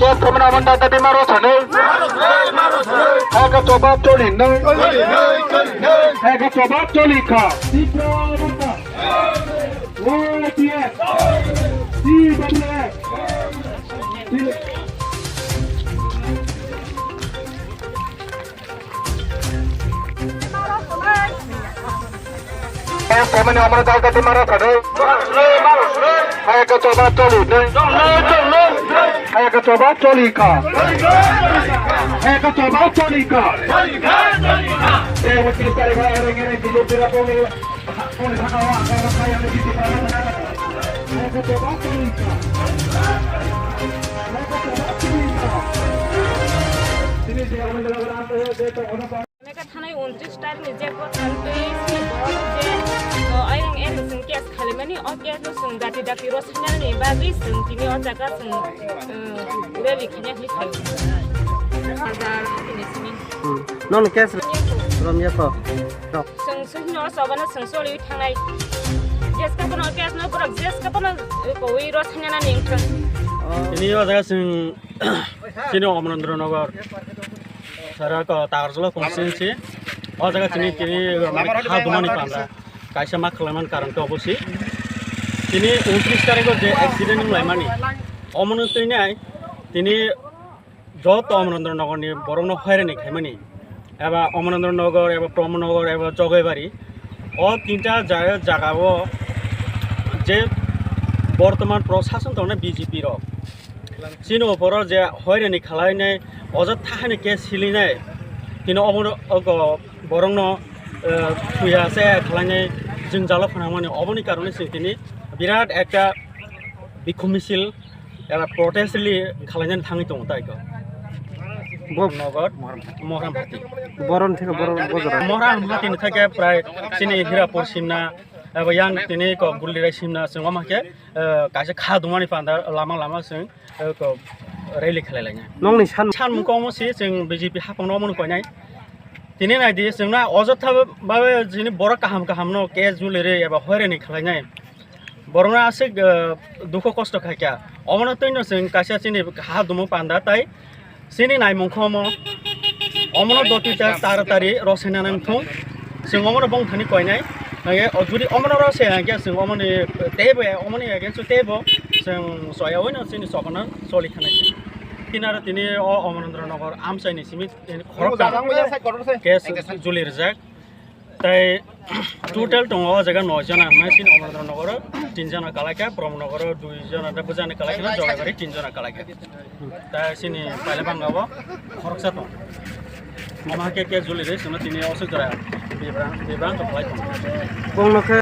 Kes kemenangan tadi maro sana. Harga coba coli nang. Harga coba coli ka. Oh dia. Si benar. Kes kemenangan tadi maro sana. Harga coba coli nang. Harga coba coli ka. Harga coba coli ka. Wakil dari orang ini di luar poli sakawa karena saya lebih di mana. Harga coba coli ka. Harga coba coli ka. Sini dia menjelaskan itu orang. Mereka tanai 29 time में जेको थानते सी बड़ जे आइरं N जों case खालिमानि a case जों दाति दाति रसना नि बागै जों तिनि अ जागा जों रेलि खिने हिखायो हजार तिनिसिनि non kes rom ya ko जों सुनो सबना जों सलि थांनाय जेसका बन केस न पर जेसका बन कोइ रसना नि इंथन ini ada sing sini Omanandranagor Sarah ke Tarjula konstitusi oh jaga sini kini hadumani panda kaisa maklaman karan ke obosi ini 29 tarik je accident mulai mani Omanandranagor ini ay ini jot Omanandranagor ni borong no khaire ni khaimani eba Omanandranagor eba Promonogor eba Jogaibari oh tinta jaga bo je বর্তমান প্রশাসন তো BJP র চিনো ওপর যে হয়রানি খালাইনাই অযথ থাহানি case সিলিনাই কিন্তু বরং থুয়াছে খালাইনাই जों জাল ফানামানি অবনি কারণে তিনি বিরাট একটা বিক্ষোভ মিছিল এরা প্রটেস্টলি খালাইনাই থাঙি দङ তাইকো নগর মহরামহাটি boron থেকে boron bozora মহরামহাটিনি থেকে প্রায় চিনি হিরাপুর সিমনা अब yang tini ko bulirai simna sengwa make kaise kha dumani panda lama lama seng ko rally khelailaina non ni san mukomo si seng BJP hapangno mon koinai tini nai di sengna ojotha babe jini bora kaham kaham no kes julere eba hoireni khlainai borona ase dukho kosto khaikya omona toino seng kaise chini kha dumo panda tai sini nai mungkhomo omona dotita taratari rosena nam thong seng omona bong thani koinai যদি অমনৰ আছে আগে जों অমনি তেবে অমনি আগে সু তেব जों সয়াওইনা চিনি সকনা চলি খানাই কিনার তিনি অমরেন্দ্রনগর আমসাইনি সিমি খরকা কেস জুলি রেজাক তাই টোটাল দङ জায়গা 9 জন আমসাইন অমরেন্দ্রনগর 3 জন কালাকা প্রমনগর 2 জন दा बुजाने कालाका जगाबारि 3 জন कालाका তা সিনি পাইলে বাঙ্গাবো খরকসা তো আমাকে কে জুলি রে শুনো তিনি অসুজরা বিবান তো ফলাই bongnoke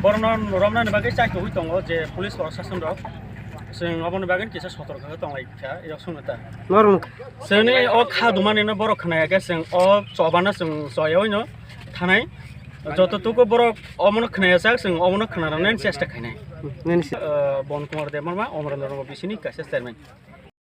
বর্ণন রমনানি বাগै চাইखौ दङ जे पुलिस प्रशासन र जों अबनि बागै किसा सतर्क दंलायखा इयाव सुनता norun जोंनि अ खादुमानिनो बर' खोनायाखै जों अ चबाना जों जयावैनो थानाय जततुको बर' अमनो खोनायाजाक जों अमनो खोनानानै चेष्टा खायनाय neni बन कुमार देमरमा अमरेन्द्र बिसिनि कासे चेयरमेन